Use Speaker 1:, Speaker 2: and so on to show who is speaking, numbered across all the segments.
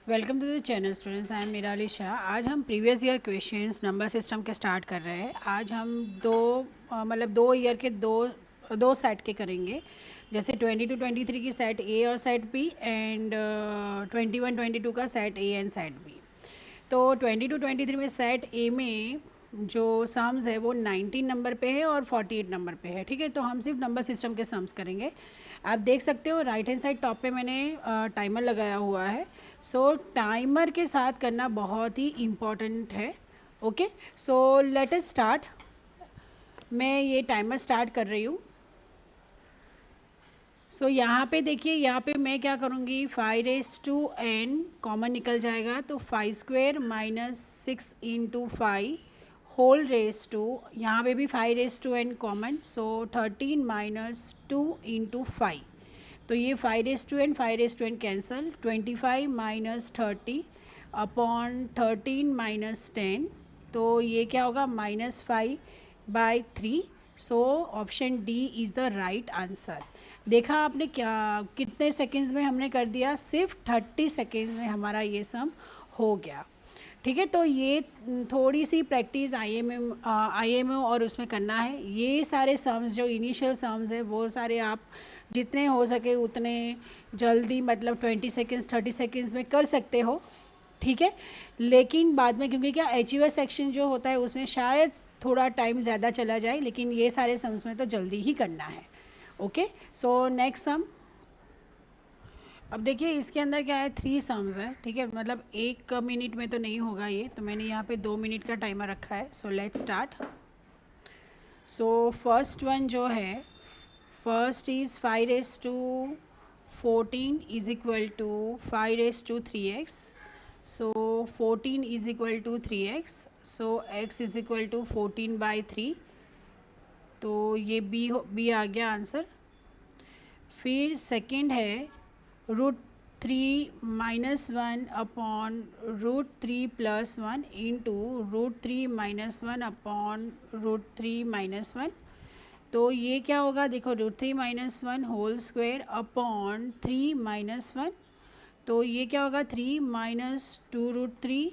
Speaker 1: Welcome to the channel students. I am Nirali Shah. आज हम previous year questions number system के start कर रहे हैं। आज हम दो ईयर के दो सेट के करेंगे, जैसे 22-23 की सेट ए और सेट बी एंड 21-22 का set A and set B. तो 22-23 में सेट ए में जो सम्स है वो 19 नंबर पे है और 48 नंबर पे है। ठीक है, तो हम सिर्फ नंबर सिस्टम के सम्स करेंगे। आप देख सकते हो राइट हैंड साइड टॉप पे मैंने टाइमर लगाया हुआ है। सो टाइमर के साथ करना बहुत ही इम्पॉर्टेंट है। Okay, so let us start. मैं ये टाइमर स्टार्ट कर रही हूँ। सो यहाँ पे देखिए, यहाँ पे मैं क्या करूँगी, 5n कॉमन निकल जाएगा तो 5² minus 6 into 5 whole raise to, यहाँ पे भी 5n कॉमन, सो 13 माइनस 2 इंटू 5। तो ये 5n cancel, 25 minus 30 upon 13 minus 10, तो ये क्या होगा -5/3। So option D is the right answer. देखा आपने क्या, कितने सेकेंड्स में हमने कर दिया, सिर्फ 30 सेकेंड्स में हमारा ये सम हो गया। ठीक है, तो ये थोड़ी सी प्रैक्टिस IMO और उसमें करना है। ये सारे सम्स जो इनिशियल सम्स है वो सारे आप जितने हो सके उतने जल्दी, मतलब 20 सेकेंड्स 30 सेकेंड्स में कर सकते हो। ठीक है, लेकिन बाद में क्योंकि क्या HUS सेक्शन जो होता है उसमें शायद थोड़ा टाइम ज़्यादा चला जाए, लेकिन ये सारे सम्स में तो जल्दी ही करना है। Okay, so next sum. अब देखिए इसके अंदर क्या है, 3 सम्स है। ठीक है, मतलब 1 मिनट में तो नहीं होगा ये, तो मैंने यहाँ पे 2 मिनट का टाइमर रखा है। So let's start. So first one जो है, first is 5^14 is equal to 5^3x। So 14 is equal to 3x, so x is equal to 14/3। तो ये बी आ गया आंसर। फिर सेकंड है √3 - 1 अपॉन √3 + 1 इंटू √3 - 1 अपॉन √3 - 1। तो ये क्या होगा, देखो √3 - 1 होल स्क्वायर अपॉन 3 - 1। तो ये क्या होगा, 3 - 2√3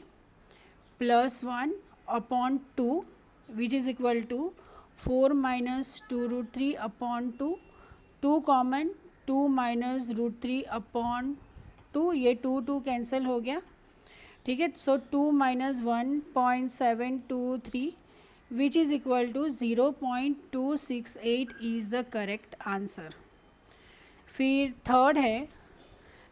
Speaker 1: + 1 upon 2 which is equal to 4 - 2√3 upon 2। 2 common, 2 - √3 upon 2, ये 2 कैंसिल हो गया। ठीक है, so 2 - 1.723 which is equal to 0.268 is the correct answer. फिर थर्ड है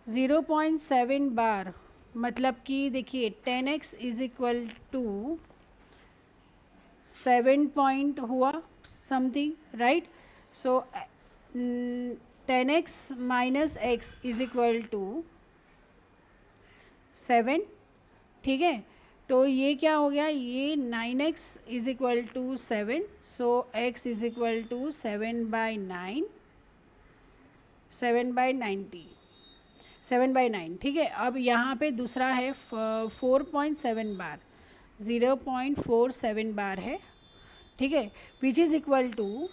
Speaker 1: 0.7 बार, मतलब कि देखिए 10x is equal to 7 point हुआ something, right. So 10x - x is equal to 7। ठीक है, तो ये क्या हो गया, ये 9x is equal to 7। So x is equal to 7/9, 7/9। ठीक है, अब यहाँ पे दूसरा है 4.7 बार, 0.47 बार है। ठीक है, which is equal to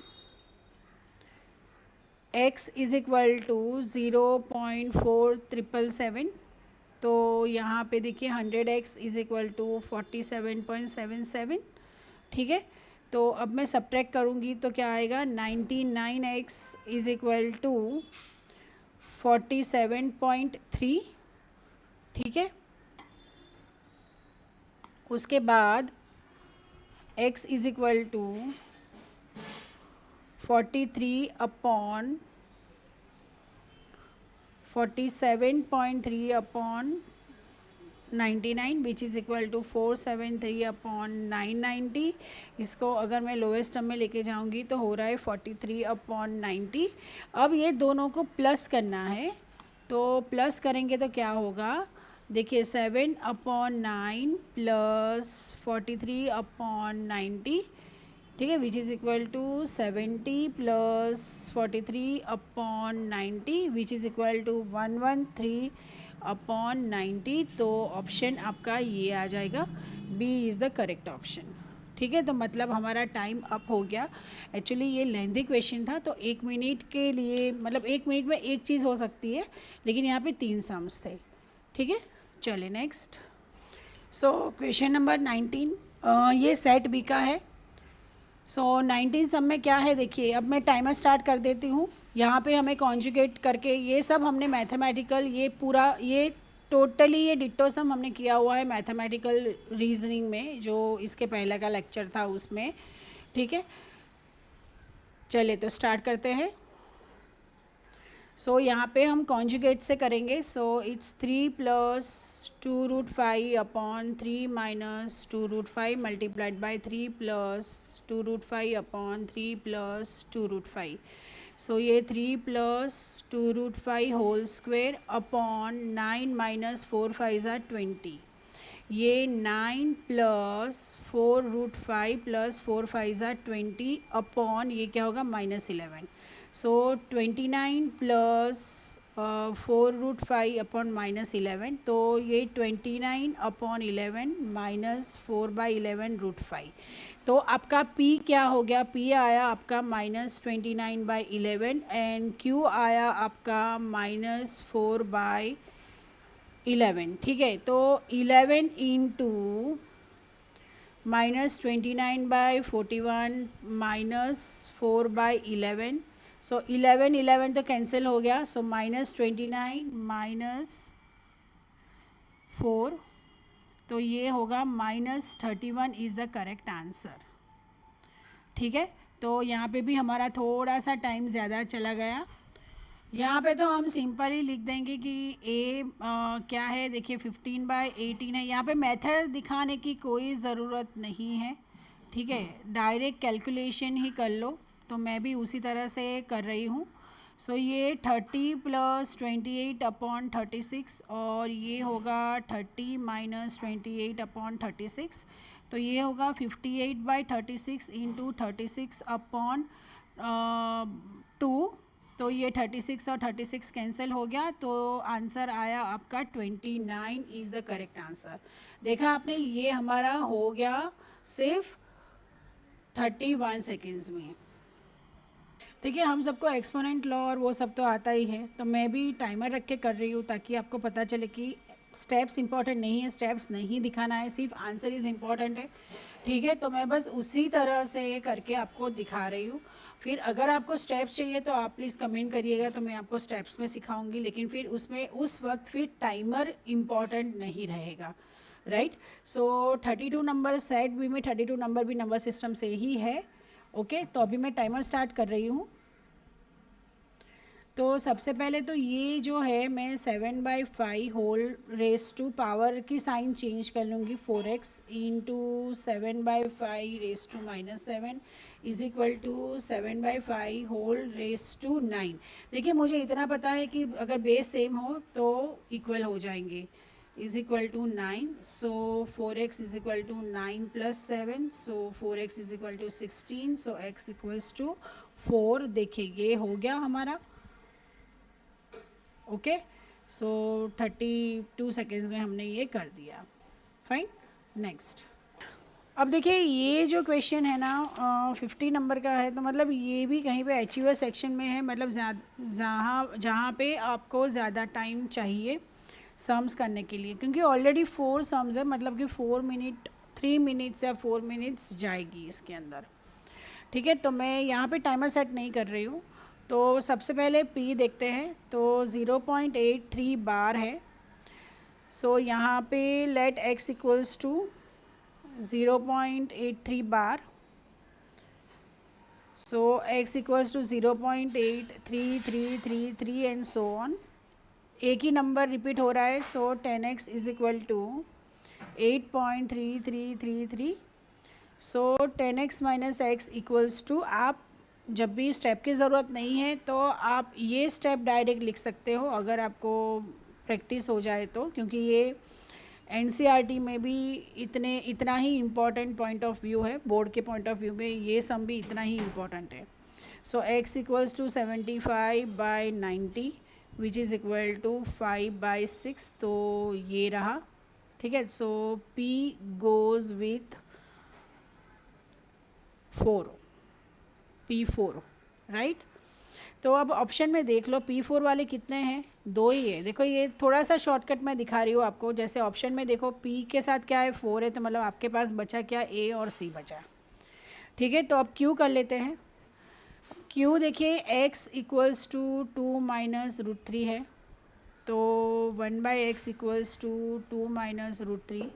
Speaker 1: x is equal to 0.4777। तो यहाँ पे देखिए 100x इज़ इक्वल टू 47.77। ठीक है, तो अब मैं सब्ट्रैक्ट करूँगी तो क्या आएगा, 99x इज़ इक्वल टू 47.3। ठीक है, उसके बाद x is equal to 43 upon 47.3 upon 99 which is equal to 473 upon 990। इसको अगर मैं लोएस्ट टर्म में लेके जाऊंगी तो हो रहा है 43 अपॉन 90। अब ये दोनों को प्लस करना है, तो प्लस करेंगे तो क्या होगा, देखिए 7/9 प्लस 43 अपॉन 90। ठीक है, which is equal to 70 plus 43 upon 90 which is equal to 113 upon 90। तो ऑप्शन आपका ये आ जाएगा, B is the correct option. ठीक है, तो मतलब हमारा टाइम अप हो गया। एक्चुअली ये लेंथी क्वेश्चन था, तो 1 मिनट के लिए, मतलब 1 मिनट में एक चीज़ हो सकती है, लेकिन यहाँ पे 3 सम्स थे। ठीक है, चले नेक्स्ट। सो क्वेश्चन नंबर 19, ये सेट बी का है। सो 19 सब में क्या है देखिए, अब मैं टाइमर स्टार्ट कर देती हूँ। यहाँ पे हमें कॉन्जुगेट करके ये सब हमने मैथमेटिकल, ये पूरा ये टोटली ये डिट्टो सम हमने किया हुआ है मैथमेटिकल रीजनिंग में, जो इसके पहले का लेक्चर था उसमें। ठीक है, चलिए तो स्टार्ट करते हैं। सो यहाँ पे हम कॉन्जुगेट से करेंगे। So it's 3 + 2√5 upon 3 - 2√5 multiplied by 3 + 2√5 upon 3 + 2√5। सो ये 3 + 2√5 होल स्क्वेयर अपॉन 9 - 4 5 = 20। ये 9 + 4√5 + 4 5 = 20 अपॉन ये क्या होगा -11। सो 29 + 4√5 अपॉन -11, तो ये 29 अपॉन 11 -4/11√5। तो आपका P क्या हो गया, P आया आपका -29/11 एंड Q आया आपका -4/11। ठीक है, तो 11 इंटू -29/41 -4/11। सो 11 तो कैंसिल हो गया। सो -29 - 4, तो ये होगा -31 इज़ द करेक्ट आंसर। ठीक है, तो यहाँ पे भी हमारा थोड़ा सा टाइम ज़्यादा चला गया। यहाँ पे तो हम सिंपली लिख देंगे कि ए क्या है देखिए 15/18 है। यहाँ पे मेथड दिखाने की कोई ज़रूरत नहीं है। ठीक है, डायरेक्ट कैलकुलेशन ही कर लो, तो मैं भी उसी तरह से कर रही हूँ। सो ये 30 + 28 अपॉन 36 और ये होगा 30 - 28 अपॉन 36, तो ये होगा 58/36 इंटू 36 अपॉन 2। तो ये 36 और 36 कैंसिल हो गया, तो आंसर आया आपका 29 इज़ द करेक्ट आंसर। देखा आपने, ये हमारा हो गया सिर्फ 31 सेकेंड्स में। ठीक है, हम सबको एक्सपोनेंट लॉ और वो सब तो आता ही है, तो मैं भी टाइमर रख के कर रही हूँ ताकि आपको पता चले कि स्टेप्स इंपॉर्टेंट नहीं है, स्टेप्स नहीं दिखाना है, सिर्फ आंसर इज़ इम्पॉर्टेंट है। ठीक है, तो मैं बस उसी तरह से करके आपको दिखा रही हूँ। फिर अगर आपको स्टेप्स चाहिए तो आप प्लीज़ कमेंट करिएगा, तो मैं आपको स्टेप्स में सिखाऊंगी, लेकिन फिर उसमें उस वक्त फिर टाइमर इम्पॉर्टेंट नहीं रहेगा। राइट, सो 32 नंबर सेट बी में 32 नंबर भी नंबर सिस्टम से ही है। ओके, तो अभी मैं टाइमर स्टार्ट कर रही हूँ। तो सबसे पहले तो ये जो है मैं 7/5 होल रेस टू पावर की साइन चेंज कर लूँगी, 4x into 7/5 raise to -7 is equal to 7/5 whole raise to 9। देखिए मुझे इतना पता है कि अगर बेस सेम हो तो इक्वल हो जाएंगे, is equal to 9। So 4x is equal to 9 + 7, so 4x is equal to 16, so x equals to 4। देखिए ये हो गया हमारा। ओके, सो 32 सेकेंड्स में हमने ये कर दिया। Fine, next. अब देखिए ये जो क्वेश्चन है ना 50 नंबर का है, तो मतलब ये भी कहीं पे अचीवर सेक्शन में है, मतलब जहाँ पे आपको ज़्यादा टाइम चाहिए सम्स करने के लिए, क्योंकि ऑलरेडी 4 सम्स है, मतलब कि 3 मिनट्स या 4 मिनट्स जाएगी इसके अंदर। ठीक है, तो मैं यहाँ पे टाइमर सेट नहीं कर रही हूँ। तो सबसे पहले P देखते हैं, तो 0.83 बार है। सो यहाँ पे let x equals to 0.83 bar. So x equals to 0.8333 and so on. एक ही नंबर रिपीट हो रहा है, so 10x is equal to 8.3333। So 10x minus x equals to, आप जब भी स्टेप की ज़रूरत नहीं है तो आप ये स्टेप डायरेक्ट लिख सकते हो अगर आपको प्रैक्टिस हो जाए तो, क्योंकि ये NCERT में भी इतना ही इम्पॉर्टेंट पॉइंट ऑफ व्यू है, बोर्ड के पॉइंट ऑफ व्यू में ये सम भी इतना ही इम्पॉर्टेंट है। So x equals to 75/90 which is equal to 5/6, तो ये रहा। ठीक है, so P goes with 4, P4, right. तो अब ऑप्शन में देख लो P4 वाले कितने हैं, 2 ही है। देखो ये थोड़ा सा शॉर्टकट मैं दिखा रही हूँ आपको। जैसे ऑप्शन में देखो P के साथ क्या है 4 है, तो मतलब आपके पास बचा क्या, A और C बचा। ठीक है, तो अब Q कर लेते हैं। Q देखिए x equals to 2 minus root 3 है, तो 1/x equals to 2 minus root 3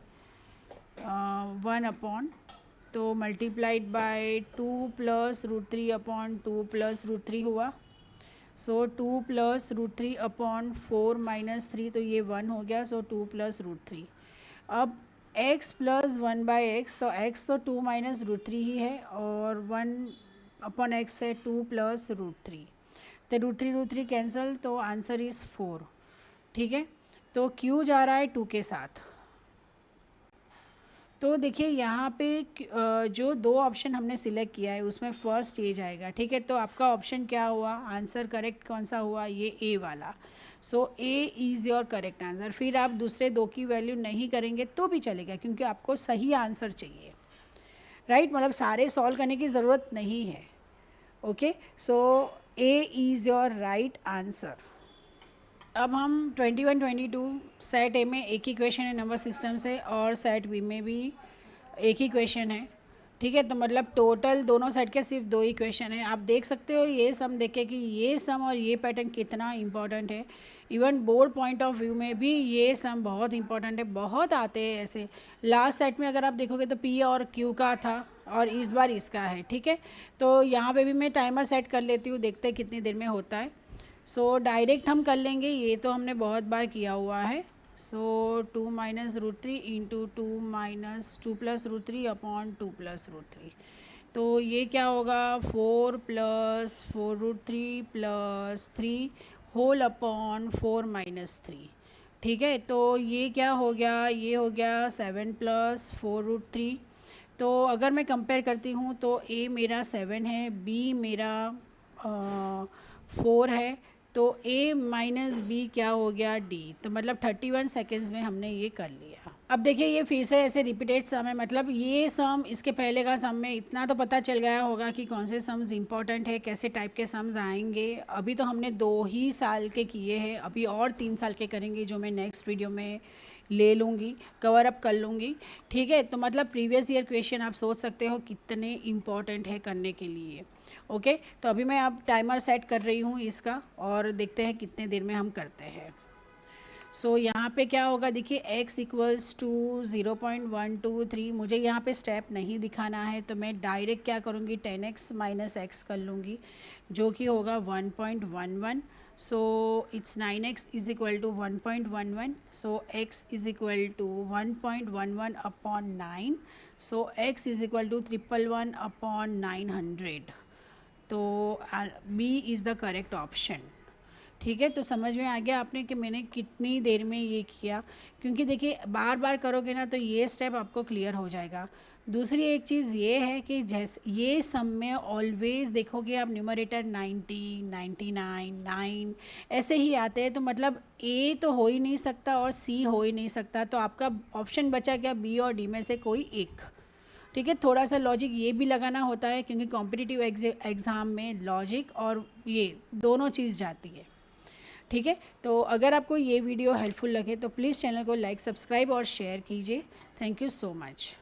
Speaker 1: 1 upon, तो multiplied by 2 plus root 3 upon 2 plus root 3 हुआ। So 2 plus root 3 upon 4 minus 3, तो ये 1 हो गया। So 2 plus root 3। अब x प्लस 1/x, तो x तो 2 माइनस रूट 3 ही है, और 1 अपॉन x है 2 प्लस रूट 3, तो रूट 3 कैंसिल, तो आंसर इज़ 4। ठीक है, तो Q जा रहा है 2 के साथ। तो देखिए यहाँ पे जो 2 ऑप्शन हमने सिलेक्ट किया है उसमें फर्स्ट ये जाएगा। ठीक है, तो आपका ऑप्शन क्या हुआ, आंसर करेक्ट कौन सा हुआ, ये ए वाला। So A is your correct answer. फिर आप दूसरे 2 की वैल्यू नहीं करेंगे तो भी चलेगा, क्योंकि आपको सही आंसर चाहिए, राइट। मतलब सारे सॉल्व करने की ज़रूरत नहीं है। Okay, so A is your right answer. अब हम 21 22 सेट ए में एक ही क्वेश्चन है नंबर सिस्टम से, और सेट बी में भी एक ही क्वेश्चन है। ठीक है, तो मतलब टोटल दोनों सेट के सिर्फ 2 ही क्वेश्चन है। आप देख सकते हो ये सम देख के कि ये सम और ये पैटर्न कितना इंपॉर्टेंट है। Even board point of view में भी ये सम बहुत इंपॉर्टेंट है, बहुत आते हैं ऐसे। लास्ट सेट में अगर आप देखोगे तो पी और क्यू का था, और इस बार इसका है। ठीक है, तो यहाँ पे भी मैं टाइमर सेट कर लेती हूँ, देखते हैं कितनी देर में होता है। सो डायरेक्ट हम कर लेंगे, ये तो हमने बहुत बार किया हुआ है। So 2 minus root 3 into 2 minus 2 plus root 3 upon 2 plus root 3, तो ये क्या होगा 4 plus 4 root 3 plus 3 whole upon 4 minus 3। ठीक है, तो ये क्या हो गया, ये हो गया 7 प्लस 4 रूट 3। तो अगर मैं कंपेयर करती हूँ तो ए मेरा 7 है, बी मेरा 4 है, तो a माइनस बी क्या हो गया, d। तो मतलब 31 सेकेंड्स में हमने ये कर लिया। अब देखिए ये फिर से ऐसे रिपीटेड सम है, मतलब ये सम इसके पहले का सम में इतना तो पता चल गया होगा कि कौन से सम्स इंपॉर्टेंट है, कैसे टाइप के सम्स आएंगे। अभी तो हमने 2 ही साल के किए हैं, अभी और 3 साल के करेंगे, जो मैं नेक्स्ट वीडियो में ले लूँगी, कवर अप कर लूँगी। ठीक है, तो मतलब प्रीवियस ईयर क्वेश्चन आप सोच सकते हो कितने इम्पॉर्टेंट है करने के लिए। ओके, तो अभी मैं अब टाइमर सेट कर रही हूँ इसका, और देखते हैं कितने देर में हम करते हैं। सो यहाँ पे क्या होगा, देखिए x इक्वल्स टू 0.123। मुझे यहाँ पे स्टेप नहीं दिखाना है, तो मैं डायरेक्ट क्या करूँगी, 10x माइनस x कर लूँगी, जो कि होगा 1.11। So it's 9x is equal to 1.11। So x is equal to 1.11 upon 9। So x is equal to 111 upon 900। तो B is the correct option. ठीक है, तो समझ में आ गया आपने कि मैंने कितनी देर में ये किया, क्योंकि देखिए बार बार करोगे ना तो ये स्टेप आपको क्लियर हो जाएगा। दूसरी एक चीज़ ये है कि जैसे ये सम में ऑलवेज़ देखोगे आप न्यूमरेटर 90, 99, 9 ऐसे ही आते हैं, तो मतलब ए तो हो ही नहीं सकता और सी हो ही नहीं सकता, तो आपका ऑप्शन बचा क्या, बी और डी में से कोई एक। ठीक है, थोड़ा सा लॉजिक ये भी लगाना होता है, क्योंकि कॉम्पिटिटिव एग्ज़ाम में लॉजिक और ये दोनों चीज़ जाती है। ठीक है, तो अगर आपको ये वीडियो हेल्पफुल लगे तो प्लीज़ चैनल को लाइक, सब्सक्राइब और शेयर कीजिए। Thank you so much.